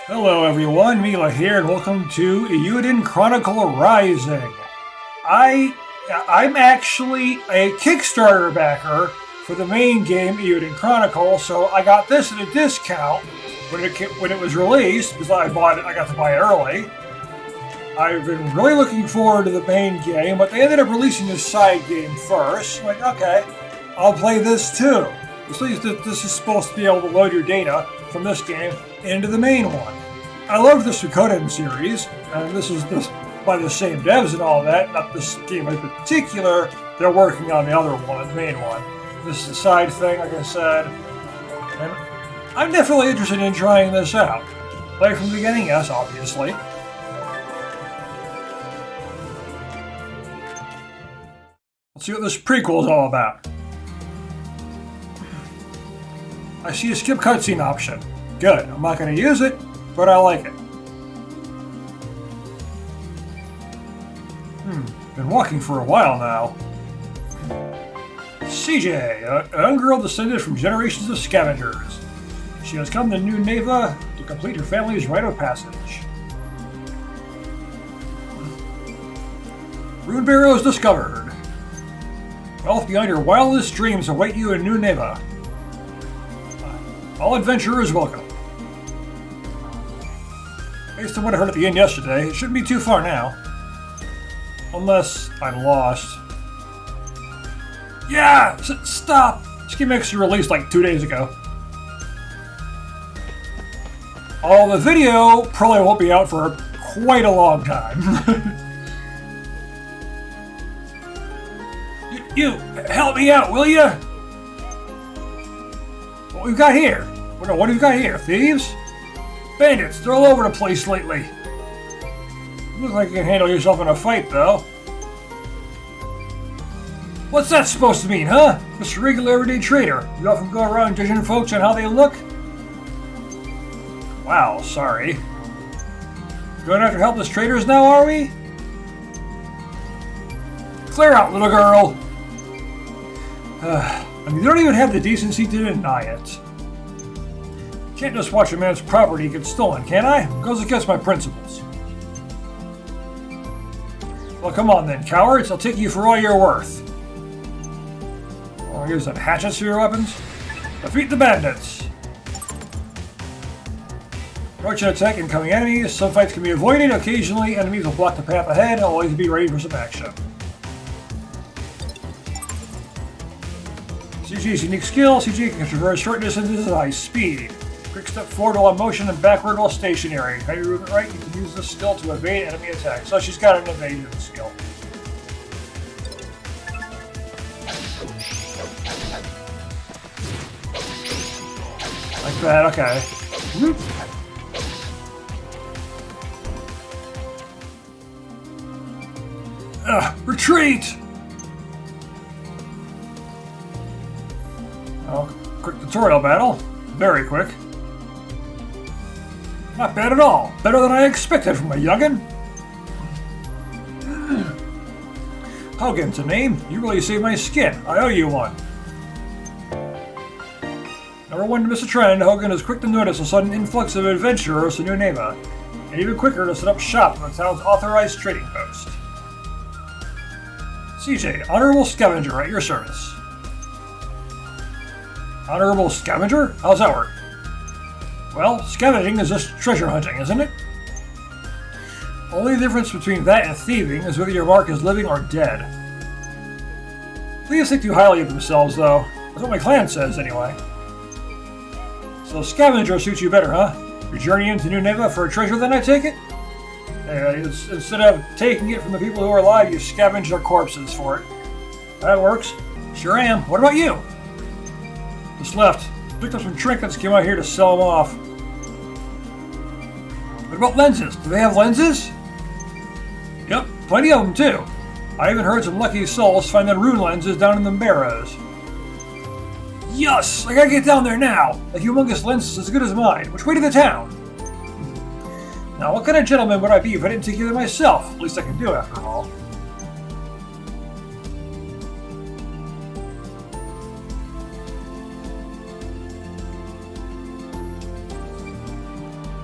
Hello everyone, Mila here, and welcome to Eiyuden Chronicle Rising. I'm actually a Kickstarter backer for the main game Eiyuden Chronicle, so I got this at a discount when it was released because I got to buy it early. I've been really looking forward to the main game, but they ended up releasing this side game first. I'm like, okay, I'll play this too. At least this is supposed to be able to load your data from this game into the main one. I love the Suikoden series, and this is by the same devs and all that. Not this game in particular. They're working on the other one, the main one. This is a side thing, like I said. And I'm definitely interested in trying this out. Play from the beginning, yes, obviously. Let's see what this prequel is all about. I see a skip cutscene option. Good. I'm not going to use it, but I like it. Been walking for a while now. CJ, a young girl descended from generations of scavengers. She has come to New Neva to complete her family's rite of passage. Rune barrows discovered. Wealth beyond your wildest dreams await you in New Neva. All adventurers welcome. Based on what I heard at the end yesterday, it shouldn't be too far now. Unless I'm lost. Yeah! Stop! This game actually released like 2 days ago. The video probably won't be out for quite a long time. you help me out, will you? What we've got here? What have we got here? Thieves? Bandits, they're all over the place lately. You look like you can handle yourself in a fight, though. What's that supposed to mean, huh? Just a regular everyday trader. You often go around judging folks on how they look? Wow, sorry. Going after helpless traders now, are we? Clear out, little girl. You don't even have the decency to deny it. Can't just watch a man's property get stolen, can I? It goes against my principles. Well, come on then, cowards. I'll take you for all you're worth. Use some hatchets for your weapons. Defeat the bandits. Approach and attack incoming enemies. Some fights can be avoided. Occasionally, enemies will block the path ahead. Always be ready for some action. CG's unique skill. CG can traverse short distances at high speed. Quick step forward while in motion and backward while stationary. If you move it right, you can use this skill to evade enemy attacks. So she's got an evasion skill. Like that, okay. Retreat! Oh, quick tutorial battle. Very quick. Not bad at all. Better than I expected from a youngin'. Hogan's a name. You really saved my skin. I owe you one. Never one to miss a trend, Hogan is quick to notice a sudden influx of adventurers to New Neva, and even quicker to set up shop at the town's authorized trading post. CJ, Honorable Scavenger at your service. Honorable Scavenger? How's that work? Well, scavenging is just treasure hunting, isn't it? Only difference between that and thieving is whether your mark is living or dead. Thieves think too highly of themselves, though. That's what my clan says, anyway. So scavenger suits you better, huh? You're journeying to New Neva for a treasure, then I take it? Instead of taking it from the people who are alive, you scavenge their corpses for it. That works. Sure am. What about you? Just left. Picked up some trinkets, came out here to sell them off. What about lenses? Do they have lenses? Yep, plenty of them too. I even heard some lucky souls find the rune lenses down in the barrows. Yes! I gotta get down there now! That humongous lens is as good as mine. Which way to the town? Now, what kind of gentleman would I be if I didn't take you there myself? At least I can do after all.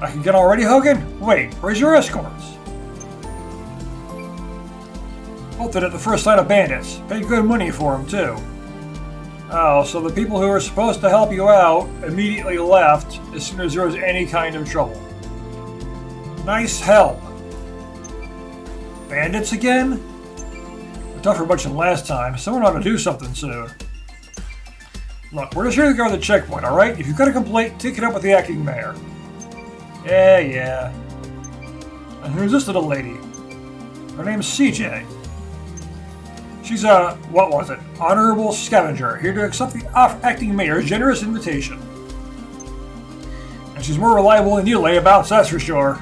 I can get already, Hogan? Wait, where's your escorts? Bolted at the first sight of bandits. Paid good money for them, too. Oh, so the people who were supposed to help you out immediately left as soon as there was any kind of trouble. Nice help. Bandits again? A tougher bunch than last time. Someone ought to do something soon. Look, we're just here to guard the checkpoint, alright? If you've got a complaint, take it up with the acting mayor. Yeah. And who's this little lady? Her name's CJ. She's a, what was it? Honorable scavenger, here to accept the acting mayor's generous invitation. And she's more reliable than you layabouts, that's for sure.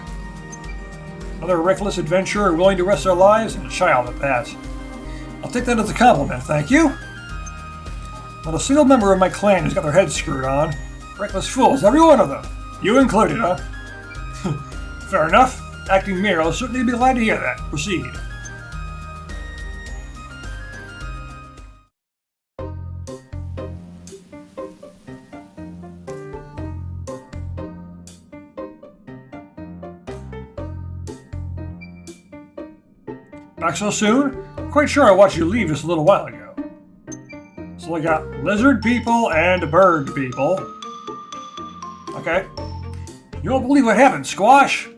Another reckless adventurer willing to risk their lives, and a child at that. I'll take that as a compliment, thank you. Not a single member of my clan has got their heads screwed on. Reckless fools, every one of them. You included, huh? Fair enough. Acting mayor will certainly be glad to hear that. Proceed. Back so soon? I'm quite sure I watched you leave just a little while ago. So I got lizard people and bird people. Okay. You won't believe what happened, Squash!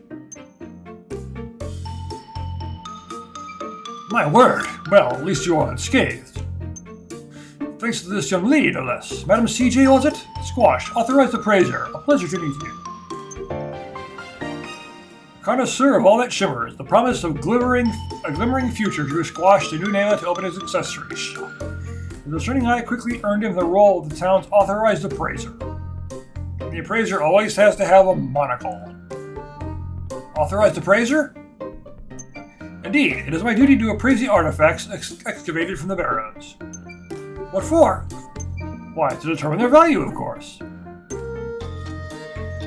My word! Well, at least you are unscathed. Thanks to this young lady, no less. Madam CJ, was it? Squash, authorized appraiser. A pleasure to meet you. Connoisseur of all that shimmers, the promise of a glimmering future drew Squash to New Neva to open his accessory shop. The discerning eye quickly earned him the role of the town's authorized appraiser. The appraiser always has to have a monocle. Authorized appraiser? Indeed, it is my duty to appraise the artifacts excavated from the barrows. What for? Why, to determine their value, of course.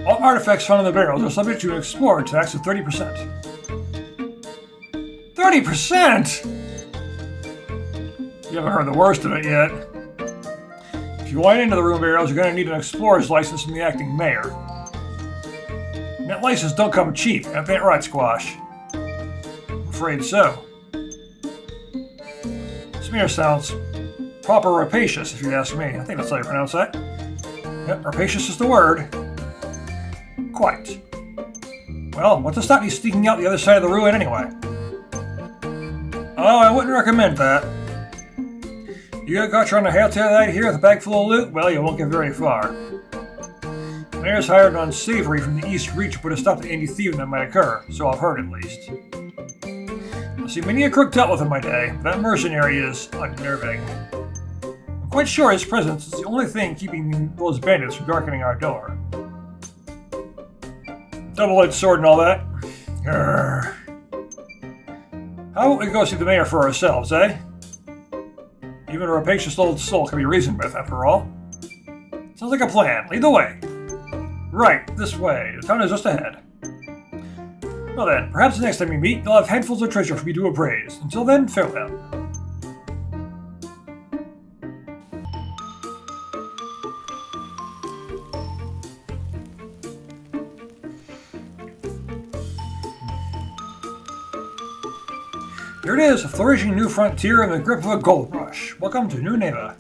All artifacts found in the barrels are subject to an explorer tax of 30%. 30%?! You haven't heard the worst of it yet. If you want into the room barrels, you're going to need an explorer's license from the acting mayor. And that license don't come cheap, ain't that right, Squash? I'm afraid so. Smear sounds proper rapacious, if you ask me. I think that's how you pronounce that. Yep, rapacious is the word. Quite. Well, what's to stop you sneaking out the other side of the ruin anyway? Oh, I wouldn't recommend that. You got you on a hairtail out here with a bag full of loot? Well, you won't get very far. The mayor's hired an unsavory from the East Reach to put a stop to any thieving that might occur, so I've heard at least. I've seen many a crook dealt with in my day, but that mercenary is unnerving. I'm quite sure his presence is the only thing keeping those bandits from darkening our door. Double-edged sword and all that. Grr. How about we go see the mayor for ourselves, eh? Even a rapacious old soul can be reasoned with, after all. Sounds like a plan. Lead the way. Right, this way. The town is just ahead. Well then, perhaps the next time we meet, you'll have handfuls of treasure for me to appraise. Until then, farewell. Here it is, a flourishing new frontier in the grip of a gold rush. Welcome to New Neva.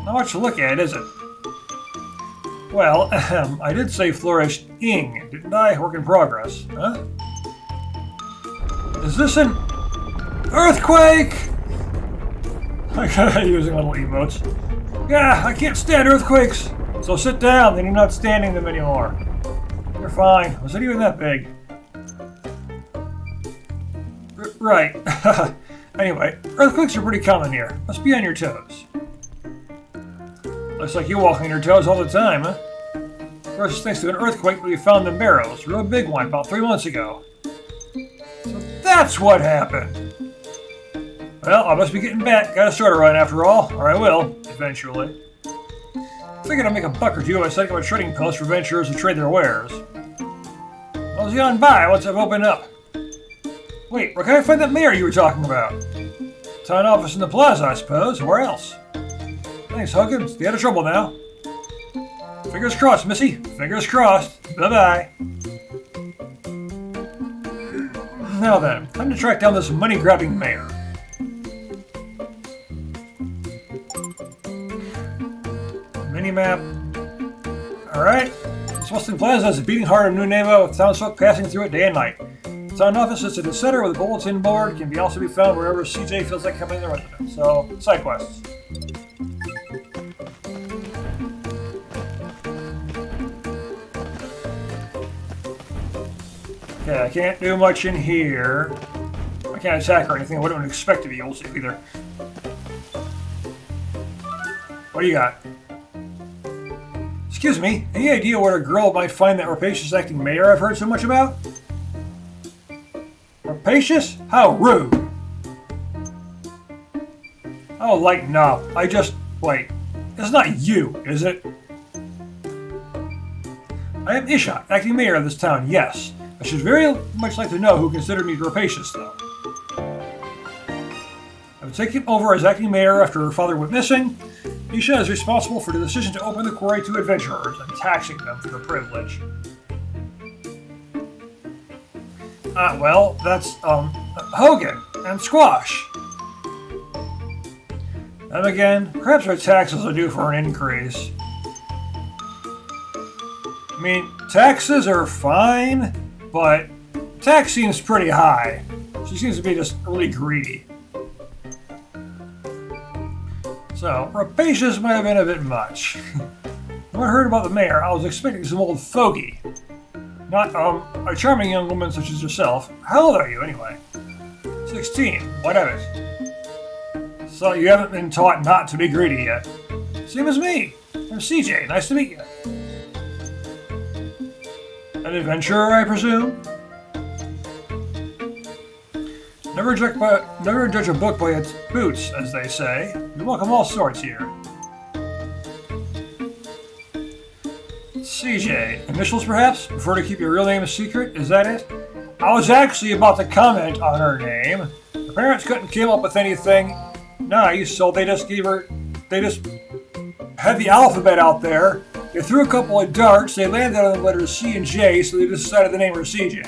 Not much to look at, is it? Well, I did say flourishing, didn't I? Work in progress, huh? Is this an earthquake? I'm using little emotes. Yeah, I can't stand earthquakes. So sit down, then you're not standing them anymore. You're fine. Was it even that big? Right. Anyway, earthquakes are pretty common here. Must be on your toes. Looks like you walk on your toes all the time, huh? Of course, it's thanks to an earthquake that we found in barrels. A real big one about 3 months ago. So that's what happened. Well, I must be getting back. Got a start to run after all. Or I will, eventually. Figured I'd make a buck or two by setting up a trading post for adventurers to trade their wares. I was on by once I've opened up. Wait, where can I find that mayor you were talking about? Town office in the plaza, I suppose. Where else? Thanks, Huggins. Stay out of trouble now. Fingers crossed, Missy. Fingers crossed. Bye-bye. Now then, time to track down this money-grabbing mayor. Mini-map. Alright. This Western Plaza is a beating heart of New Neva with townsfolk passing through it day and night. The town office is at the center with a bulletin board can also be found wherever CJ feels like coming to the residence. So, side quests. Okay, I can't do much in here. I can't attack or anything. I wouldn't expect to be able to either. What do you got? Excuse me, any idea where a girl might find that rapacious acting mayor I've heard so much about? Rapacious? How rude! Oh, lighten up. Wait. It's not you, is it? I am Isha, acting mayor of this town, yes. I should very much like to know who considered me rapacious, though. I've taken over as acting mayor after her father went missing. Isha is responsible for the decision to open the quarry to adventurers and taxing them for their privilege. Well, that's, Hogan and Squash. Them again, perhaps our taxes are due for an increase. I mean, taxes are fine, but tax seems pretty high. She seems to be just really greedy. So, rapacious might have been a bit much. When I heard about the mayor, I was expecting some old fogey. Not, a charming young woman such as yourself. How old are you, anyway? 16. What of it? So, you haven't been taught not to be greedy yet. Same as me. I'm CJ. Nice to meet you. An adventurer, I presume? Never judge a book by its boots, as they say. You welcome all sorts here. CJ. Initials, perhaps? Prefer to keep your real name a secret? Is that it? I was actually about to comment on her name. Her parents couldn't come up with anything nice, so they just had the alphabet out there. They threw a couple of darts, they landed on the letters C and J, so they just decided to name her CJ.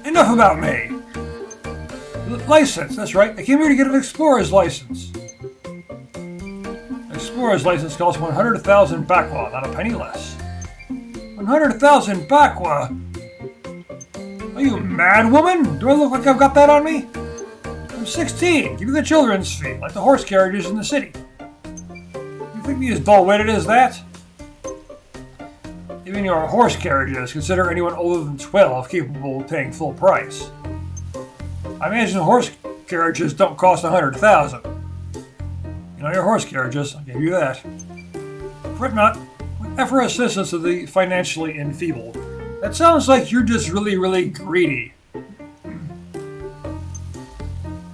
Enough about me. License, that's right. I came here to get an explorer's license. Explorer's license costs 100,000 bakwa, not a penny less. 100,000 bakwa? Are you mad, woman? Do I look like I've got that on me? I'm 16. Give me the children's fee, like the horse carriages in the city. You think me as dull-witted as that? Even your horse carriages consider anyone older than 12 capable of paying full price. I imagine horse carriages don't cost 100,000. You know your horse carriages, I'll give you that. Fret not, for assistance of the financially enfeebled. That sounds like you're just really, really greedy.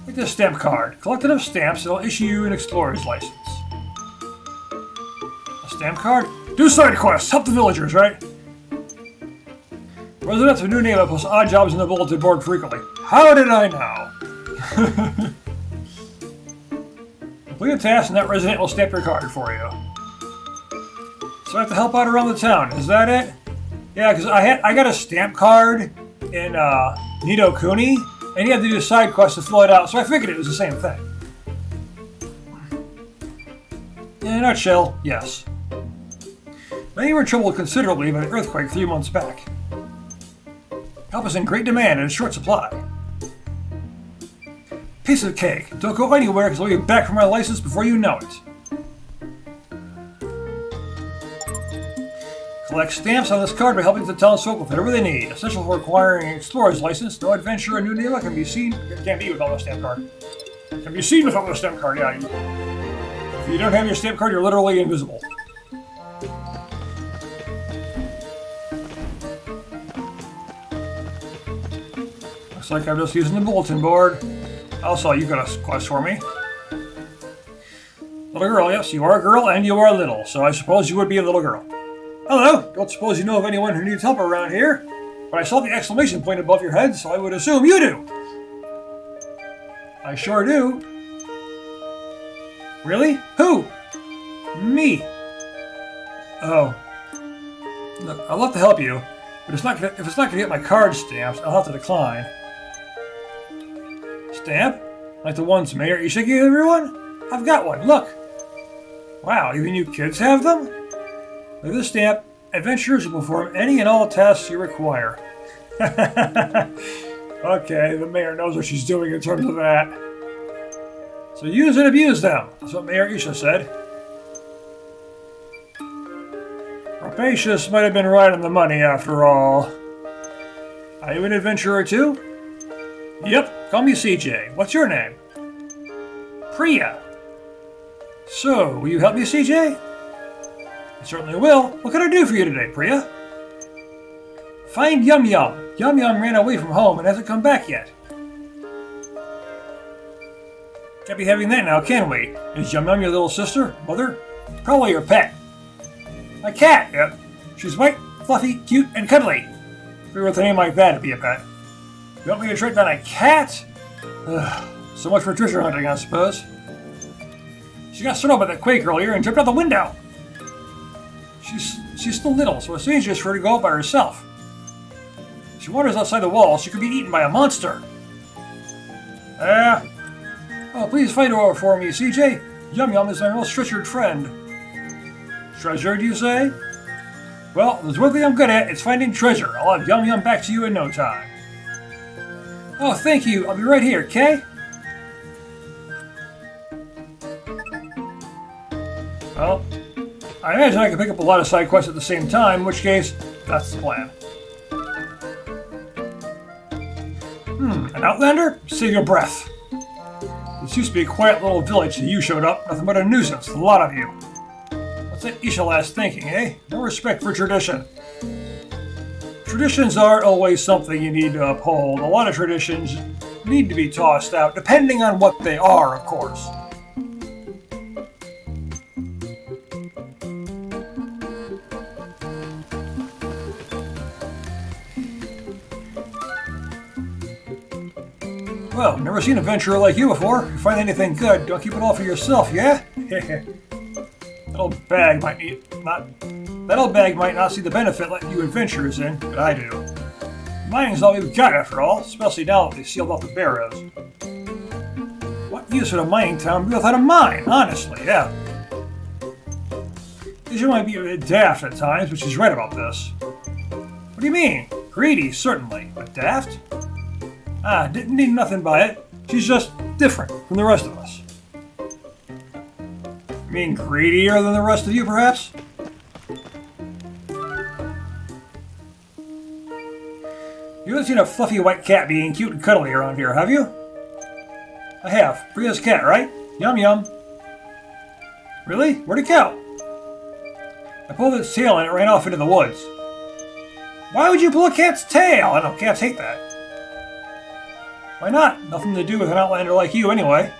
Take this stamp card. Collect enough stamps and I'll issue you an explorer's license. A stamp card? Do side quests! Help the villagers, right? Residents of New Neva post odd jobs on the bulletin board frequently. How did I know? Complete a task and that resident will stamp your card for you. So I have to help out around the town. Is that it? Yeah, because I got a stamp card in Nido Kuni, and he had to do a side quest to fill it out, so I figured it was the same thing. In a nutshell, yes. Many were troubled considerably by the earthquake 3 months back. Help is in great demand and in short supply. Piece of cake. Don't go anywhere because I'll be back for my license before you know it. Collect stamps on this card by helping the townsfolk with whatever they need. Essential for acquiring an explorer's license. No adventure in New Neva can be seen. Can't be without a stamp card. Can be seen without a stamp card, yeah. If you don't have your stamp card, you're literally invisible. Looks like I'm just using the bulletin board. Also, you got a quest for me. Little girl, yes, you are a girl and you are little, so I suppose you would be a little girl. Hello, don't suppose you know of anyone who needs help around here, but I saw the exclamation point above your head, so I would assume you do. I sure do. Really? Who? Me. Oh. Look, I'd love to help you, but if it's not gonna get my card stamps, I'll have to decline. Stamp? Like the ones Mayor Isha gave everyone? I've got one, look! Wow, even you kids have them? With this stamp, adventurers will perform any and all tasks you require. Okay, the mayor knows what she's doing in terms of that. So use and abuse them. That's what Mayor Isha said. Rapacious might have been right on the money after all. Are you an adventurer too? Yep, call me CJ. What's your name? Priya. So, will you help me, CJ? I certainly will. What can I do for you today, Priya? Find Yum Yum. Yum Yum ran away from home and hasn't come back yet. Can't be having that now, can we? Is Yum Yum your little sister? Mother? Probably your pet. My cat, yep. She's white, fluffy, cute, and cuddly. Figure with a name like that, it'd be a pet. You want me to track down a cat? Ugh, so much for treasure hunting, I suppose. She got startled by that quake earlier and jumped out the window. She's still little, so it's dangerous for her to go out by herself. If she wanders outside the wall, she could be eaten by a monster. Oh, please fight over for me, CJ. Yum Yum is my most treasured friend. Treasured, you say? Well, there's one thing I'm good at. It's finding treasure. I'll have Yum Yum back to you in no time. Oh, thank you. I'll be right here, okay? Well, I imagine I can pick up a lot of side quests at the same time, in which case, that's the plan. An outlander? Save your breath. This used to be a quiet little village till you showed up. Nothing but a nuisance, a lot of you. What's that Isha lass thinking, eh? No respect for tradition. Traditions aren't always something you need to uphold. A lot of traditions need to be tossed out, depending on what they are, of course. Well, never seen an adventurer like you before. If you find anything good, don't keep it all for yourself, yeah? That old bag might not see the benefit letting you adventurers in, but I do. Mining's all we've got after all, especially now that they sealed off the barrows. What use would a mining town be without a mine? Honestly, yeah. These might be a bit daft at times, but she's right about this. What do you mean? Greedy, certainly, but daft? Didn't need nothing by it. She's just different from the rest of us. You mean greedier than the rest of you, perhaps? You haven't seen a fluffy white cat being cute and cuddly around here, have you? I have. Priya's cat, right? Yum Yum. Really? Where'd it go? I pulled its tail and it ran off into the woods. Why would you pull a cat's tail? I know, cats hate that. Why not? Nothing to do with an outlander like you, anyway.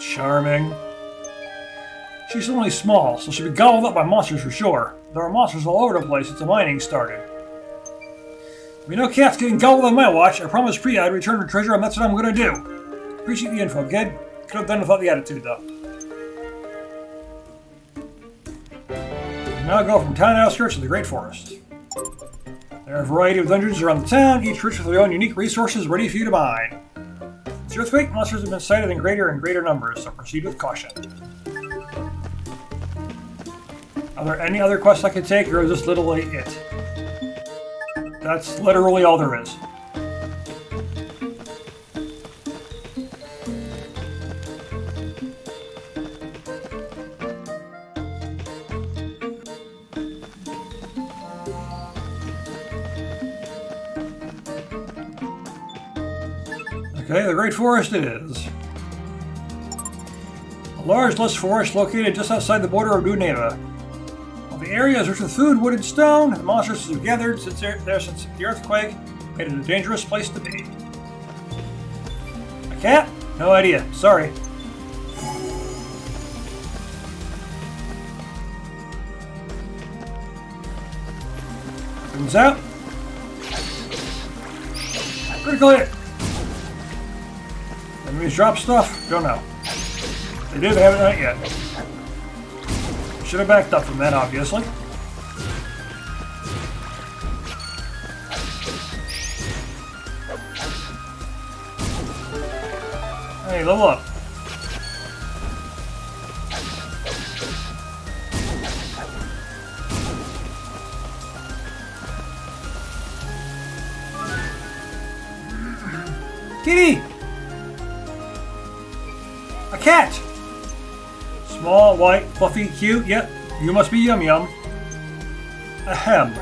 Charming. She's only small, so she'll be gobbled up by monsters for sure. There are monsters all over the place since the mining started. We know cats getting gobbled on my watch. I promised Priya I'd return her treasure, and that's what I'm going to do. Appreciate the info, kid. Could have done without the attitude, though. Now go from town outskirts to the Great Forest. There are a variety of dungeons around the town, each rich with their own unique resources ready for you to mine. Since the earthquake, monsters have been sighted in greater and greater numbers, so proceed with caution. Are there any other quests I could take, or is this literally it? That's literally all there is. Okay, the Great Forest it is. A large, lush forest located just outside the border of Duneva. While the area is rich with food, wood, and stone, the monsters have gathered since the earthquake made it a dangerous place to be. A cat? No idea. Sorry. Comes out. Critical hit. Enemies drop stuff? Don't know. They did, they haven't done it yet. Should have backed up from that, obviously. Hey, level up. Kitty! A cat! Small, white, fluffy, cute. Yep, you must be Yum Yum. Ahem.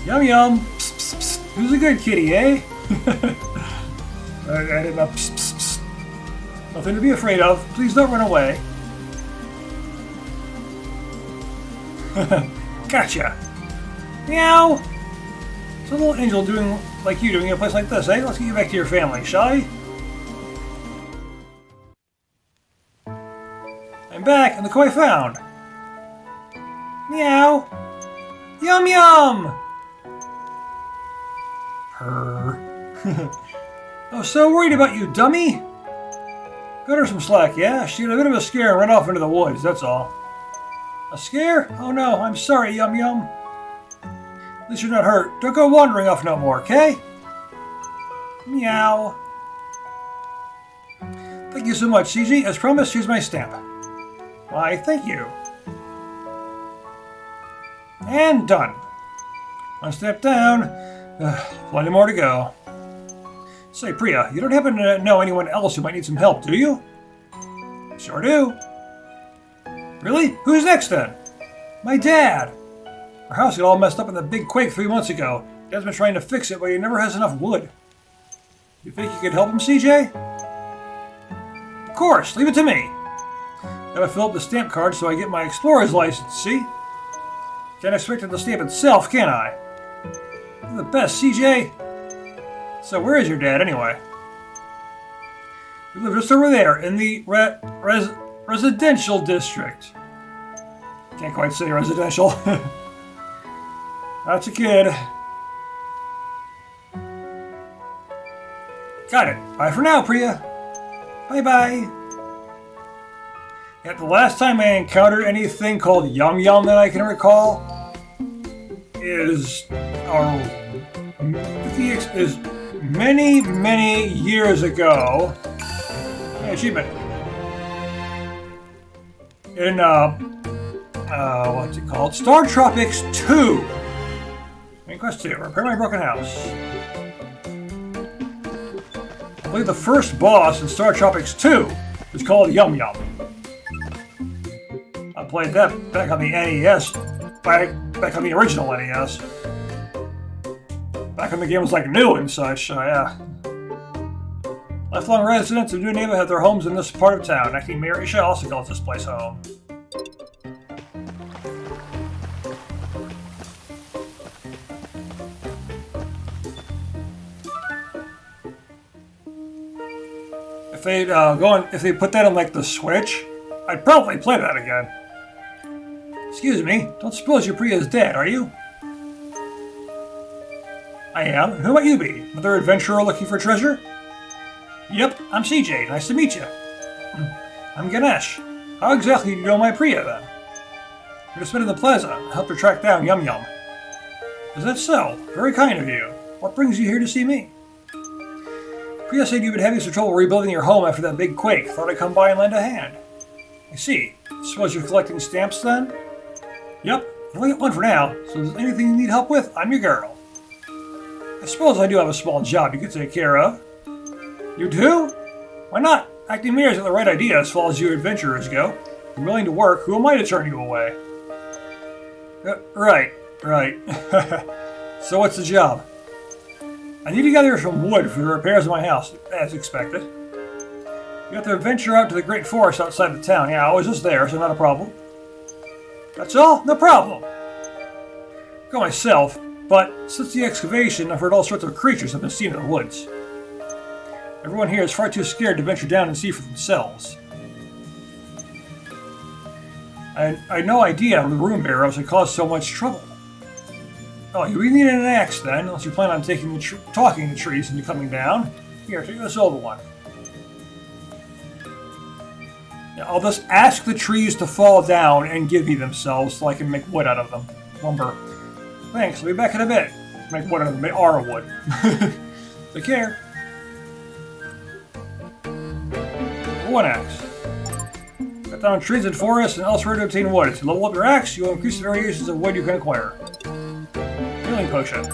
Yum Yum. Psst, psst, psst. Who's a good kitty, eh? I did not. Psst, psst, psst. Nothing to be afraid of. Please don't run away. Gotcha. Meow. What's a little angel doing like you doing in a place like this, eh? Let's get you back to your family, shall we? I'm back, and look who I found. Meow. Yum Yum. Purr. I was so worried about you, dummy. Got her some slack, yeah? She had a bit of a scare and ran off into the woods, that's all. A scare? Oh no, I'm sorry, Yum Yum. At least you're not hurt. Don't go wandering off no more, okay? Meow. Thank you so much, CG. As promised, here's my stamp. Why, thank you. And done. One step down. Plenty more to go. Say, Priya, you don't happen to know anyone else who might need some help, do you? Sure do. Really? Who's next, then? My dad. Our house got all messed up in the big quake 3 months ago. Dad's been trying to fix it, but he never has enough wood. You think you could help him, CJ? Of course, leave it to me. Gotta fill up the stamp card so I get my explorer's license, see? Can't expect it to stamp itself, can I? You're the best, CJ. So where is your dad, anyway? We live just over there, in the residential district. Can't quite say residential. That's a kid. Got it. Bye for now, Priya. Bye-bye. Yet the last time I encountered anything called Yum Yum that I can recall is many, many years ago. Hey, achievement. In what's it called? Star Tropics 2. Main quest 2. Repair my broken house. I believe the first boss in Star Tropics 2 is called Yum Yum. I played that back on the NES. Back on the original NES. Back when the game was like new and such, yeah. Lifelong residents of New Neva have their homes in this part of town. Acting Mayor Isha also calls this place home. If they put that on like the Switch, I'd probably play that again. Excuse me, don't suppose you're Priya's dad, are you? I am. Who might you be? Another adventurer looking for treasure? Yep, I'm CJ. Nice to meet you. I'm Ganesh. How exactly do you know my Priya, then? We've just been in the plaza. I helped her track down Yum Yum. Is that so? Very kind of you. What brings you here to see me? Priya said you've been having some trouble rebuilding your home after that big quake. Thought I'd come by and lend a hand. I see. Suppose you're collecting stamps, then? Yep. I've only got one for now, so if there's anything you need help with, I'm your girl. I suppose I do have a small job you could take care of. You do? Why not? Acting Mayor's got the right idea as far as you adventurers go. You're willing to work, who am I to turn you away? Right. So what's the job? I need to gather some wood for the repairs of my house, as expected. You have to venture out to the great forest outside the town. Yeah, I was just there, so not a problem. That's all? No problem. Go myself, but since the excavation, I've heard all sorts of creatures have been seen in the woods. Everyone here is far too scared to venture down and see for themselves. I had no idea the room barrows had caused so much trouble. Oh, you really need an axe then, unless you plan on talking to trees and coming down. Here, take this old one. I'll just ask the trees to fall down and give me themselves so I can make wood out of them. Lumber. Thanks, I'll be back in a bit. Make wood out of them. Make our wood. Take care. One axe. Cut down trees and forests and elsewhere to obtain wood. If you level up your axe, you will increase the variations of wood you can acquire. Healing potion.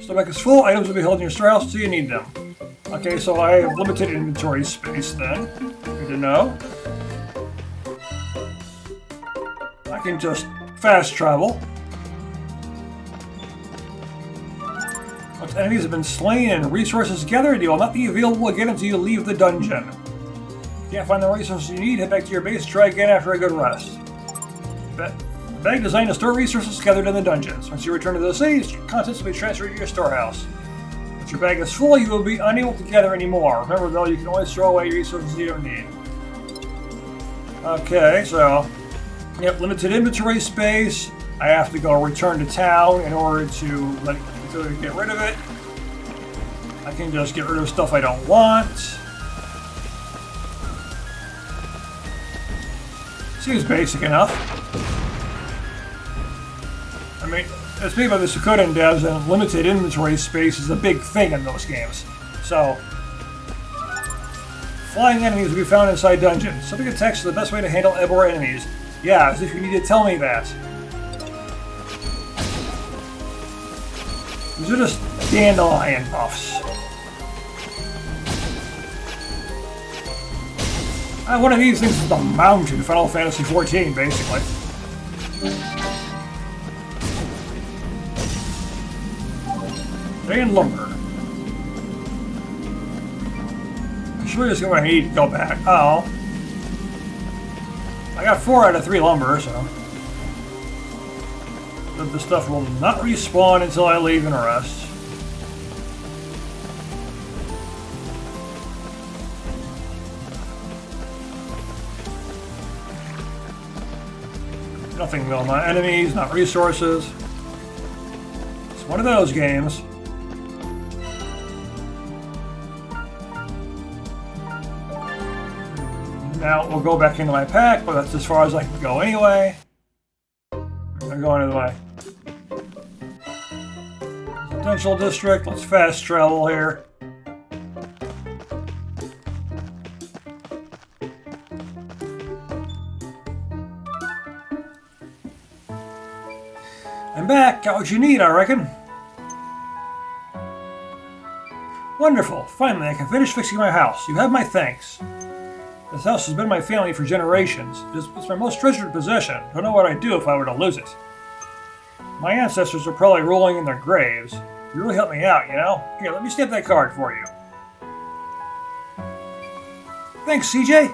Stomach is full, items will be held in your storehouse until you need them. Okay, so I have limited inventory space then. Good to know. I can just fast travel. Once enemies have been slain and resources gathered, they will not be available again until you leave the dungeon. If you can't find the resources you need, head back to your base, try again after a good rest. Bag designed to store resources gathered in the dungeons. Once you return to the city, contents will be transferred to your storehouse. Once your bag is full, you will be unable to gather any more. Remember though, you can always throw away resources you don't need. Okay, so yep, limited inventory space. I have to go return to town in order to get rid of it. I can just get rid of stuff I don't want. Seems basic enough. I mean, it's made by the Suikoden devs, and limited inventory space is a big thing in those games. So, flying enemies will be found inside dungeons. Subject to text is the best way to handle airborne enemies. Yeah, as if you need to tell me that. These are just dandelion buffs. One of these things is the mountain, Final Fantasy XIV, basically. And lumber. I'm sure it's going to need to go back. Oh. I got 4 out of 3 lumber, so. But the stuff will not respawn until I leave and rest. Nothing will, not enemies, not resources. It's one of those games. Now we'll go back into my pack, but that's as far as I can go anyway. I'm going to the way. Residential district, let's fast travel here. I'm back, got what you need, I reckon. Wonderful, finally I can finish fixing my house. You have my thanks. This house has been my family for generations. It's my most treasured possession. Don't know what I'd do if I were to lose it. My ancestors are probably rolling in their graves. You really helped me out, you know? Here, let me stamp that card for you. Thanks, CJ.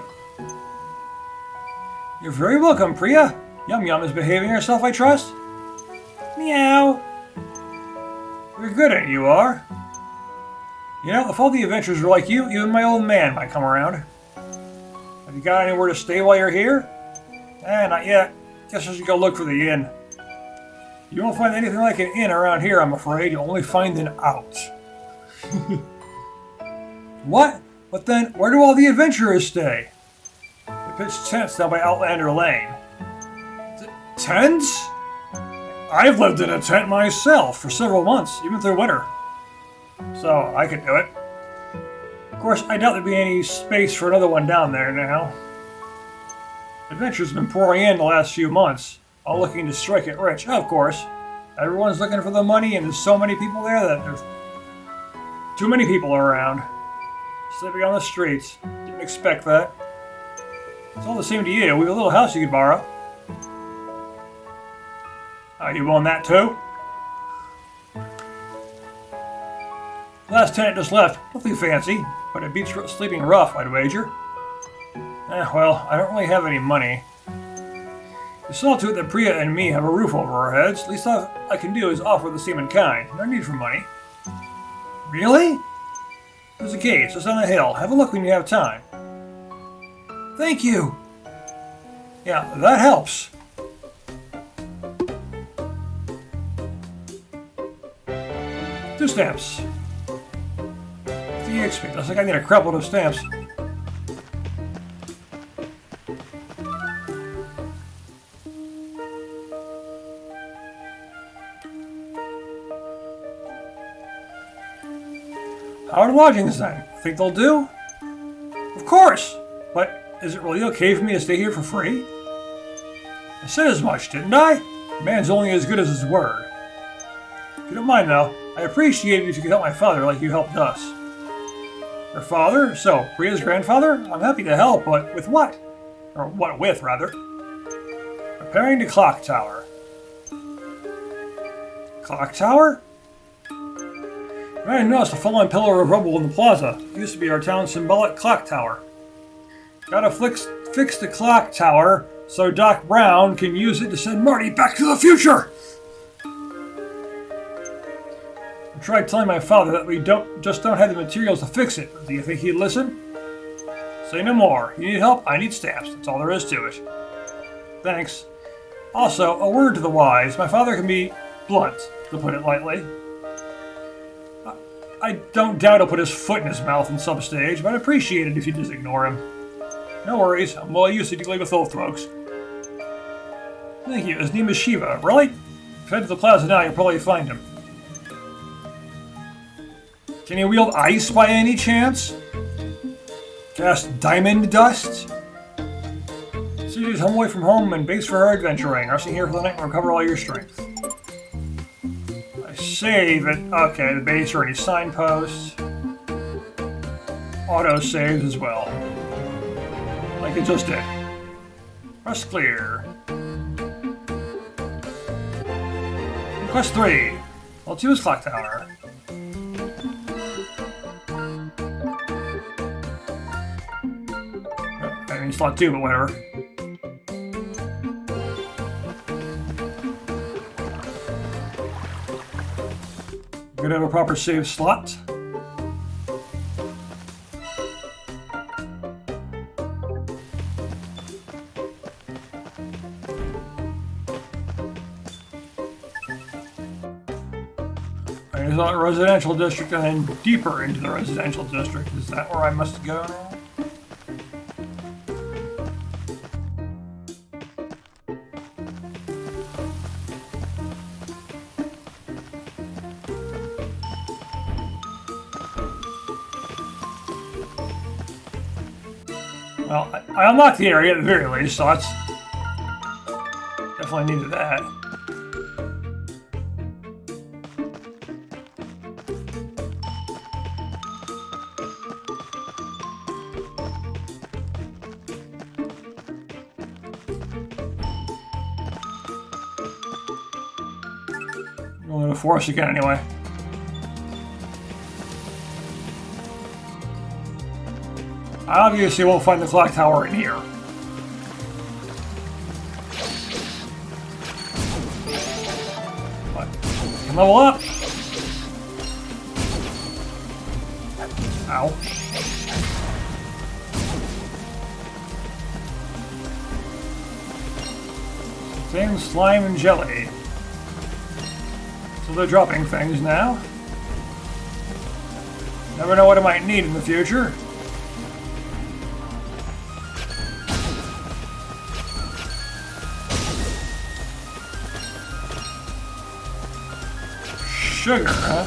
You're very welcome, Priya. Yum Yum is behaving herself, I trust? Meow. You're good at it, you are. You know, if all the adventurers were like you, even my old man might come around. Have you got anywhere to stay while you're here? Not yet. Guess I should go look for the inn. You won't find anything like an inn around here, I'm afraid. You'll only find an out. What? But then, where do all the adventurers stay? They pitched tents down by Outlander Lane. Tents? I've lived in a tent myself for several months, even through winter. So, I could do it. Of course, I doubt there'd be any space for another one down there now. Adventure's been pouring in the last few months, all looking to strike it rich. Of course, everyone's looking for the money, and there's so many people there that there's too many people around. Sleeping on the streets. Didn't expect that. It's all the same to you. We have a little house you could borrow. You want that too? Last tenant just left. Nothing fancy, but it beats sleeping rough, I'd wager. Well, I don't really have any money. You saw to it that Priya and me have a roof over our heads. At least all I can do is offer the same in kind. No need for money. Really? There's a case just on the hill. Have a look when you have time. Thank you. Yeah, that helps. 2 stamps. 50 XP. Looks like I need a crap load of stamps. How are lodgings then? Think they'll do? Of course! But is it really okay for me to stay here for free? I said as much, didn't I? A man's only as good as his word. If you don't mind though, I appreciate it if you could help my father like you helped us. Her father? So, Priya's grandfather? I'm happy to help, but with what? Or what with, rather. Repairing the clock tower. Clock tower? I noticed a fallen pillar of rubble in the plaza. It used to be our town's symbolic clock tower. Gotta fix the clock tower so Doc Brown can use it to send Marty back to the future! I tried telling my father that we don't have the materials to fix it. Do you think he'd listen? Say no more. You need help? I need stamps. That's all there is to it. Thanks. Also, a word to the wise. My father can be blunt, to put it lightly. I don't doubt he'll put his foot in his mouth in some stage, but I'd appreciate it if you just ignore him. No worries. I'm well used to dealing with old folks. Thank you. His name is Shiva. Really? If you head to the plaza now, you'll probably find him. Can he wield ice by any chance? Cast diamond dust? Susie's home away from home and base for her adventuring. Resting here for the night and recover all your strength. I save it. Okay, the base or any signposts. Auto saves as well. Like it just did. Press clear. Quest 3. Level 2 is Clock Tower. I mean, slot 2, but whatever. We're gonna have a proper save slot. There's a residential district and then deeper into the residential district. Is that where I must go now? Well, I unlocked the area at the very least, so that's definitely needed that. Going to the forest again anyway. I obviously won't find the clock tower in here. But I can level up. Ow. Same slime and jelly. So they're dropping things now. Never know what I might need in the future. Sugar, huh?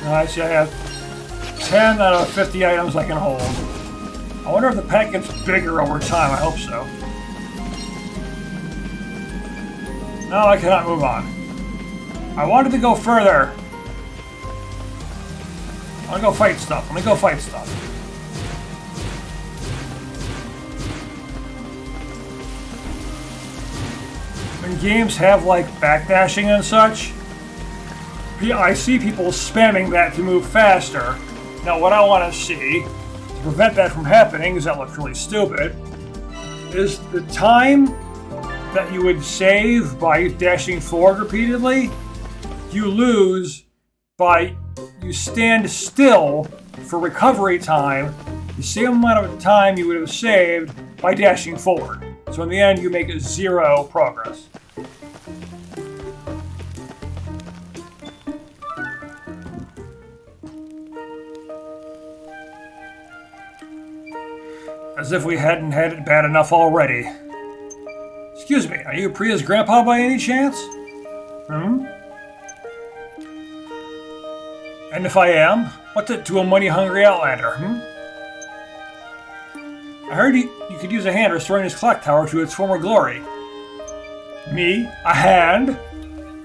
Nice, I have 10 out of 50 items I can hold. I wonder if the pack gets bigger over time. I hope so. No, I cannot move on. I wanted to go further. I want to go fight stuff. Let me go fight stuff. When games have like backdashing and such, I see people spamming that to move faster. Now what I want to see, to prevent that from happening, because that looks really stupid, is the time that you would save by dashing forward repeatedly, you lose by you stand still for recovery time, the same amount of time you would have saved by dashing forward. So in the end, you make 0 progress. As if we hadn't had it bad enough already. Excuse me, are you Priya's grandpa by any chance? And if I am, what's it to a money-hungry outlander, I heard you could use a hand restoring this clock tower to its former glory. Me? A hand?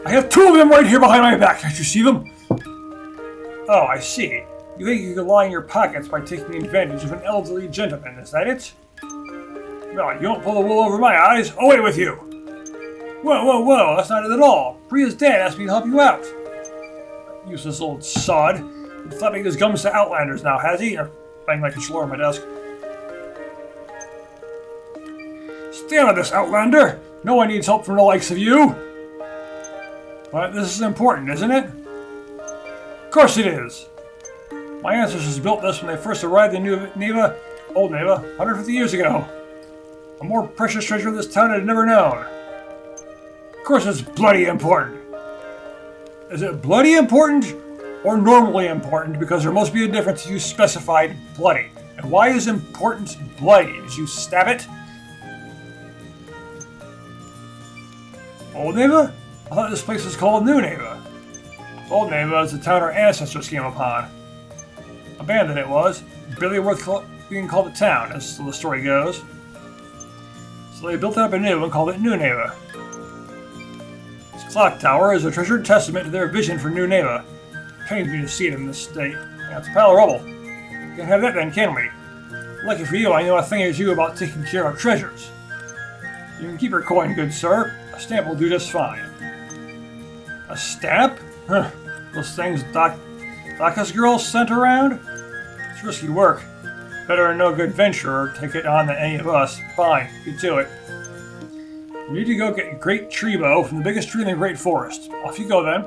I have two of them right here behind my back. Can't you see them? Oh, I see. You think you can lie in your pockets by taking advantage of an elderly gentleman, is that it? Well, you don't pull the wool over my eyes. Away with you! Whoa, whoa, whoa, that's not it at all. Priya's dad asked me to help you out. Useless old sod. He's flapping his gums to outlanders now, has he? Or banging my controller on my desk. Stay out of this, outlander! No one needs help from the likes of you! But this is important, isn't it? Of course it is! My ancestors built this when they first arrived in Old Neva, 150 years ago. A more precious treasure this town had never known. Of course it's bloody important. Is it bloody important or normally important? Because there must be a difference if you specified bloody. And why is important bloody? Did you stab it? Old Neva? I thought this place was called New Neva. Old Neva is the town our ancestors came upon. Abandoned it was. Barely worth being called a town, as the story goes. So they built it up anew and called it New Neva. This clock tower is a treasured testament to their vision for New Neva. Pains me to see it in this state. Yeah, it's a pile of rubble. We can have that then, can we? Lucky for you, I know a thing or two about taking care of treasures. You can keep your coin, good sir. A stamp will do just fine. A stamp? Huh. Those things Daka's girls sent around? It's risky work. Better than no good venturer take it on than any of us. Fine, get to it. You need to go get Great Tree Bow from the biggest tree in the Great Forest. Off you go then.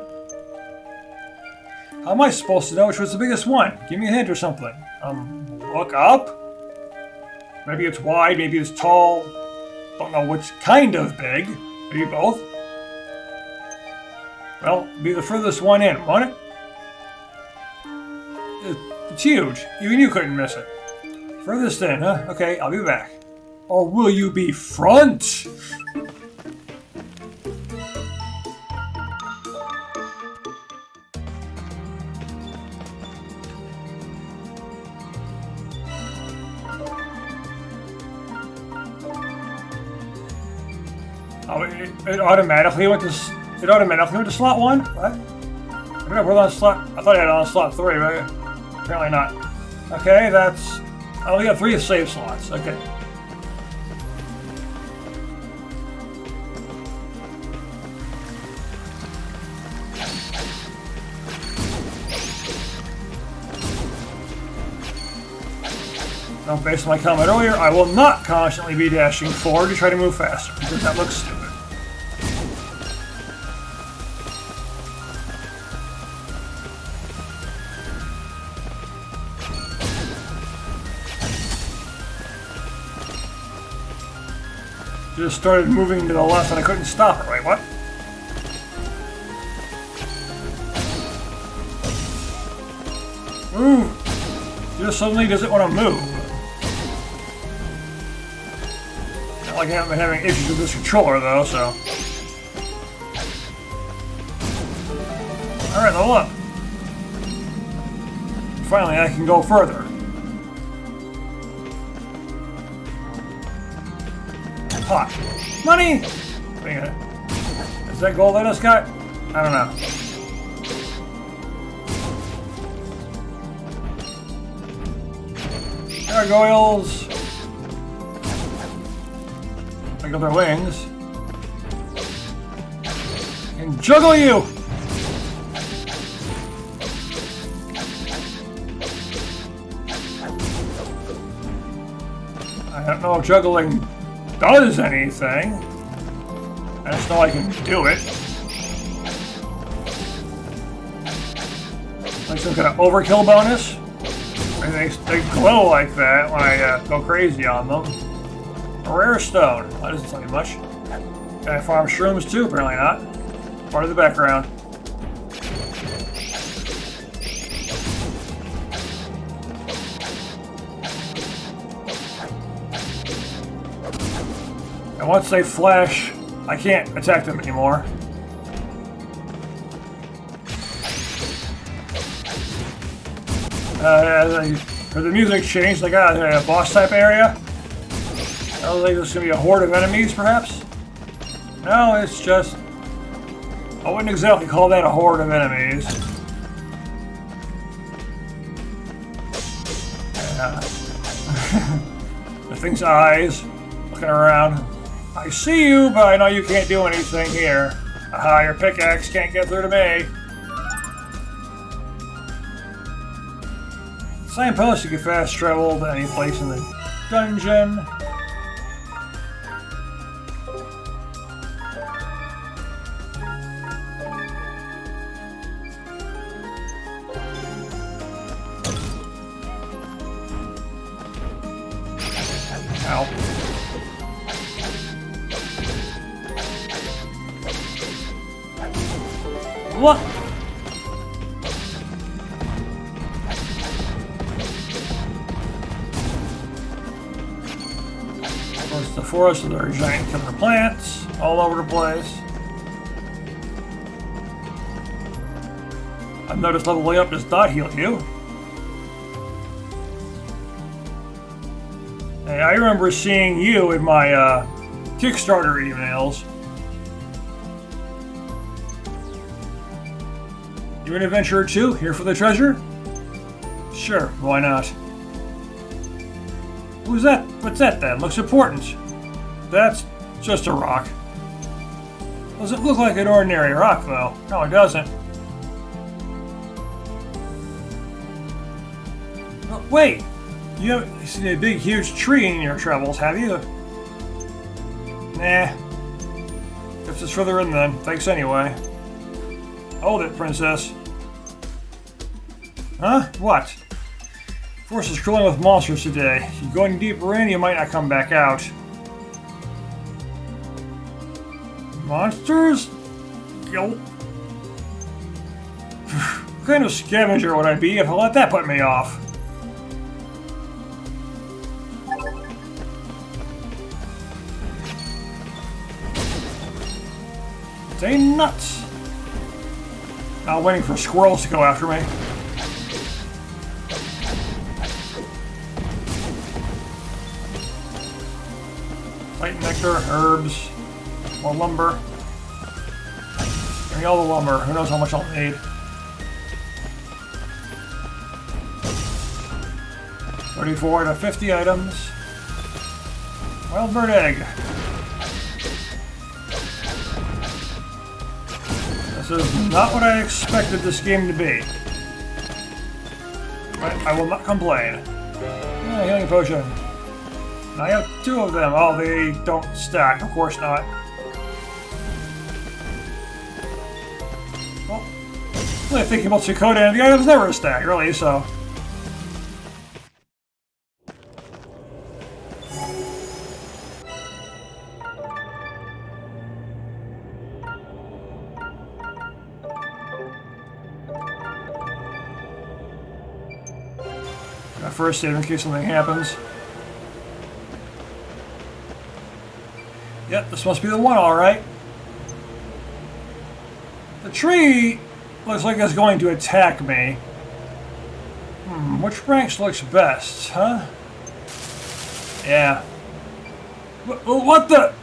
How am I supposed to know which was the biggest one? Give me a hint or something. Look up? Maybe it's wide, maybe it's tall. Don't know which kind of big. Maybe both. Well, be the furthest one in, won't it? It's huge. Even you couldn't miss it. Furthest in, huh? Okay, I'll be back. Or will you be front? Oh, it automatically went to slot 1? What? I put it on slot. I thought I had it on slot 3, but apparently not. Okay, that's. I only have 3 save slots. Okay. Now, based on my comment earlier, I will not constantly be dashing forward to try to move faster, because that looks stupid. Just started moving to the left and I couldn't stop it. Wait, what? Move! Just suddenly doesn't want to move. Not like I haven't been having issues with this controller though, so. Alright, level up. Finally, I can go further. Pot. Money! Wait a minute. Is that gold I just got? I don't know. Gargoyles. Pick up their wings. And juggle you! I don't know if juggling does anything. I just know I can do it. Like some kind of overkill bonus. I mean, they glow like that when I go crazy on them. A rare stone. That doesn't tell me much. Can I farm shrooms too? Apparently not. Part of the background. And once they flash, I can't attack them anymore. The music changed. I got a boss type area. I was like, there's gonna be a horde of enemies, perhaps. No, it's just. I wouldn't exactly call that a horde of enemies. Yeah. The thing's eyes, looking around. I see you, but I know you can't do anything here. Aha, your pickaxe can't get through to me. Signpost, you can fast travel to any place in the dungeon. Ow. What? The forest with our giant killer plants all over the place. I've noticed leveling up does not heal you. Hey, I remember seeing you in my Kickstarter emails. You an adventurer too? Here for the treasure? Sure, why not? Who's that? What's that then? Looks important. That's just a rock. Doesn't look like an ordinary rock, though. No, it doesn't. Oh, wait! You haven't seen a big, huge tree in your travels, have you? Nah. Guess it's further in then. Thanks anyway. Hold it, princess. Huh? What? Force is crawling with monsters today. If you're going deeper in, you might not come back out. Monsters? Gulp. What kind of scavenger would I be if I let that put me off? They nuts. Now waiting for squirrels to go after me. Light nectar, herbs, more lumber. Give me all the lumber. Who knows how much I'll need. 34 to 50 items. Wild bird egg. This is not what I expected this game to be. But I will not complain. Healing potion. I have 2 of them. Oh, they don't stack. Of course not. Well, really thinking about Dakota, and the items never stack, really, so. Got first save in case something happens. Yep, this must be the one, alright. The tree looks like it's going to attack me. Which branch looks best, huh? Yeah. What the?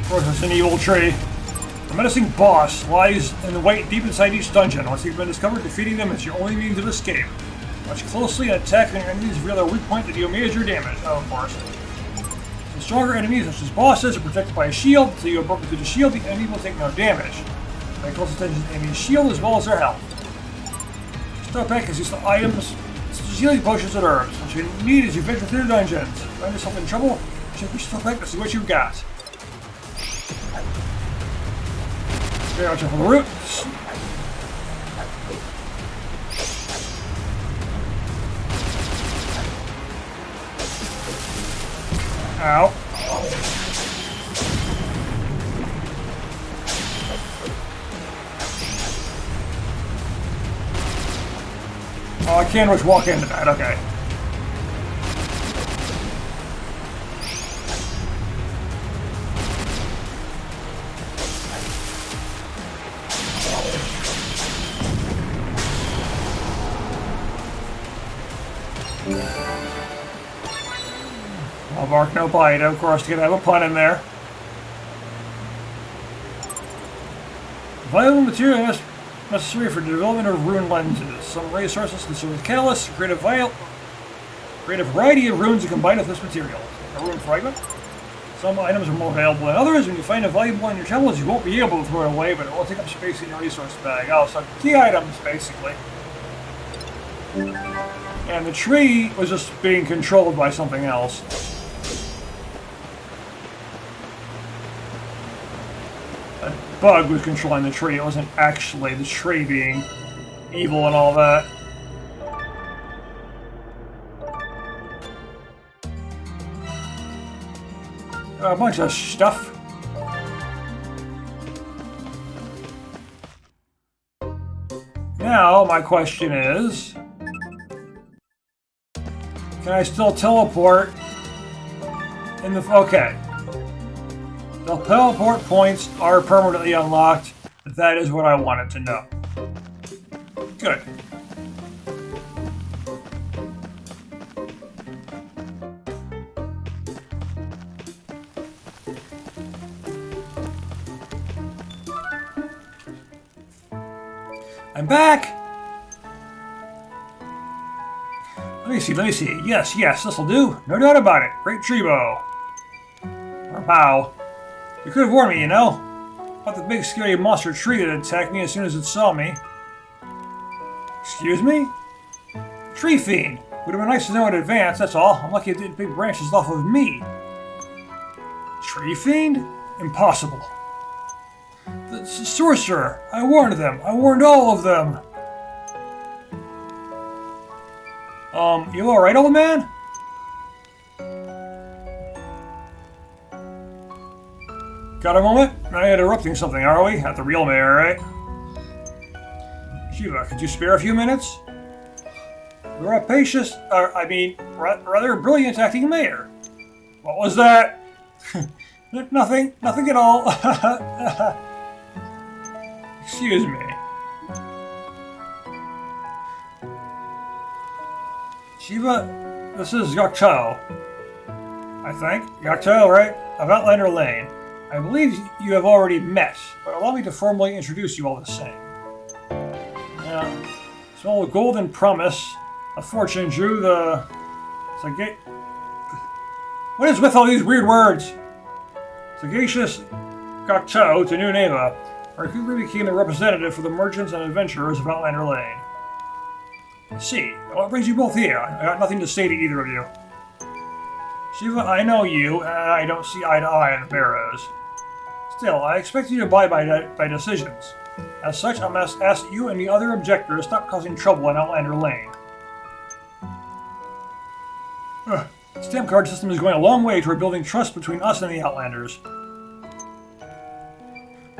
Of course, it's an evil tree. The menacing boss lies in the wait deep inside each dungeon. Once you've been discovered, defeating them is your only means of escape. Watch closely and attack their enemies reveal their weak point to deal major damage. Oh, of course. The stronger enemies, such as bosses, are protected by a shield, so you are broken through the shield, the enemy will take no damage. Pay close attention to the enemy's shield as well as their health. Start back is useful items, such as healing potions and herbs. What you need as you venture through the dungeons. Find yourself in trouble, check your store pack to see what you've got. Okay, watch out for the roots. Ow. Oh, I can't just walk into that. Okay. No bark, no bite. Of course, you gotta have a pun in there. Valuable material necessary for the development of rune lenses. Some resources consume catalysts to create a variety of runes to combine with this material. A rune fragment. Some items are more valuable than others. When you find a valuable in your travels, you won't be able to throw it away, but it will take up space in your resource bag. Oh, so key items, basically. And the tree was just being controlled by something else. A bug was controlling the tree. It wasn't actually the tree being evil and all that. A bunch of stuff. Now, my question is... Can I still teleport in the... Okay. The teleport points are permanently unlocked. That is what I wanted to know. Good. I'm back! Let me see. Yes, this'll do. No doubt about it. Great tree bow. Or bow. You could have warned me, you know? About the big scary monster tree that attacked me as soon as it saw me. Excuse me? Tree fiend. Would have been nice to know in advance, that's all. I'm lucky it didn't pick branches off of me. Tree fiend? Impossible. The sorcerer. I warned them. I warned all of them. You alright, old man? Got a moment? Not interrupting something, are we? At the real mayor, right? Shiva, could you spare a few minutes? You're a patient, rather brilliant acting mayor. What was that? Nothing at all. Excuse me. Shiva, this is Yakchao. I think. Yakchao, right? Of Outlander Lane. I believe you have already met, but allow me to formally introduce you all the same. Small golden promise of fortune drew the... What is with all these weird words? Sagacious Yakchao to New Neva, where he quickly became the representative for the merchants and adventurers of Outlander Lane. I see. What brings you both here? I got nothing to say to either of you. Shiva, I know you, and I don't see eye to eye on the Barrows. Still, I expect you to abide by decisions. As such, I must ask you and the other objectors stop causing trouble in Outlander Lane. The stamp card system is going a long way toward building trust between us and the Outlanders.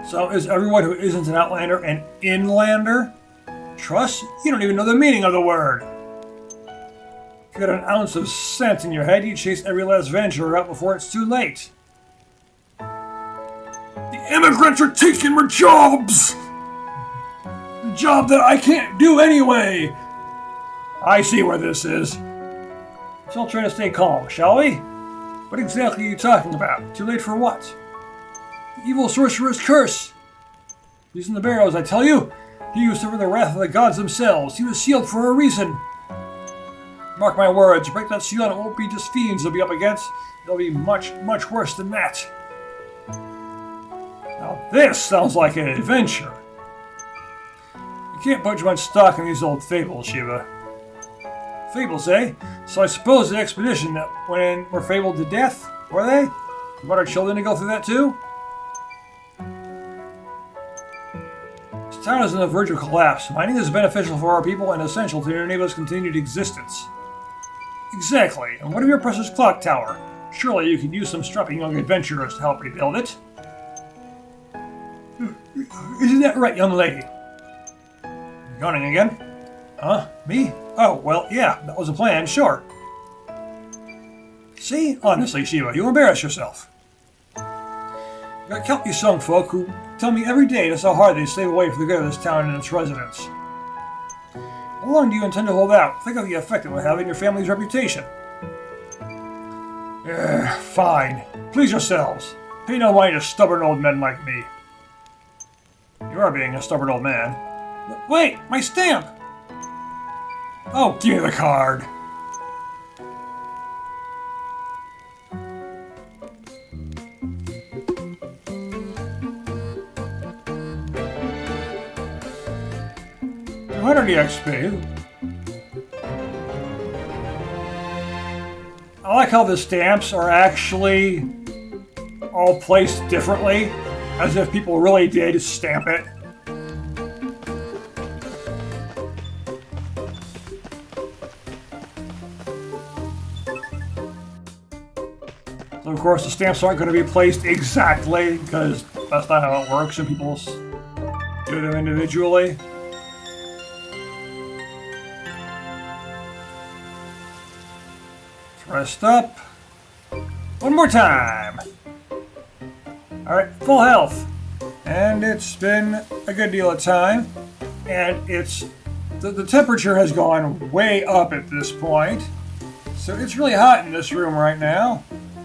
So, is everyone who isn't an Outlander an Inlander? Trust? You don't even know the meaning of the word. If you got an ounce of sense in your head, you chase every last venturer out before it's too late. The immigrants are taking my jobs! The job that I can't do anyway! I see where this is. Let's all try to stay calm, shall we? What exactly are you talking about? Too late for what? The evil sorcerer's curse! Using the Barrows, I tell you! He who suffered the wrath of the gods themselves. He was sealed for a reason. Mark my words. Break that seal and it won't be just fiends they'll be up against. It'll be much, much worse than that. Now this sounds like an adventure. You can't put much stock in these old fables, Shiva. Fables, eh? So I suppose the expedition that went in were fabled to death, were they? You want our children to go through that too? This town is on the verge of collapse. Mining is beneficial for our people and essential to enable its continued existence. Exactly. And what of your precious clock tower? Surely you could use some strapping young adventurers to help rebuild it. Isn't that right, young lady? Yawning again? Huh? Me? Oh, well, yeah, that was the plan, sure. See? Honestly, Shiva, you embarrass yourself. I got countless young folk who tell me every day just how hard they save away for the good of this town and its residents. How long do you intend to hold out? Think of the effect it will have on your family's reputation. Fine. Please yourselves. Pay no mind to stubborn old men like me. You are being a stubborn old man. Wait, my stamp! Oh, give me the card. XP. I like how the stamps are actually all placed differently, as if people really did stamp it. So of course the stamps aren't going to be placed exactly, because that's not how it works, and people do them individually. Rest up. One more time. Alright, full health. And it's been a good deal of time. And it's... The temperature has gone way up at this point. So it's really hot in this room right now.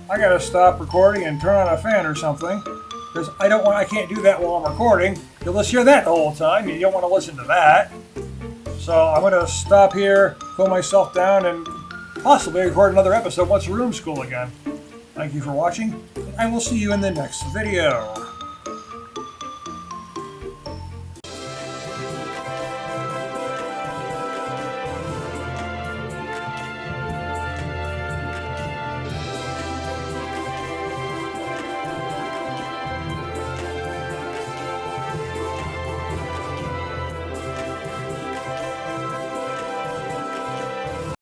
I gotta stop recording and turn on a fan or something. Because I can't do that while I'm recording. You'll just hear that the whole time. You don't want to listen to that. So I'm gonna stop here, cool myself down, and possibly record another episode once the room's cool again. Thank you for watching, and I will see you in the next video.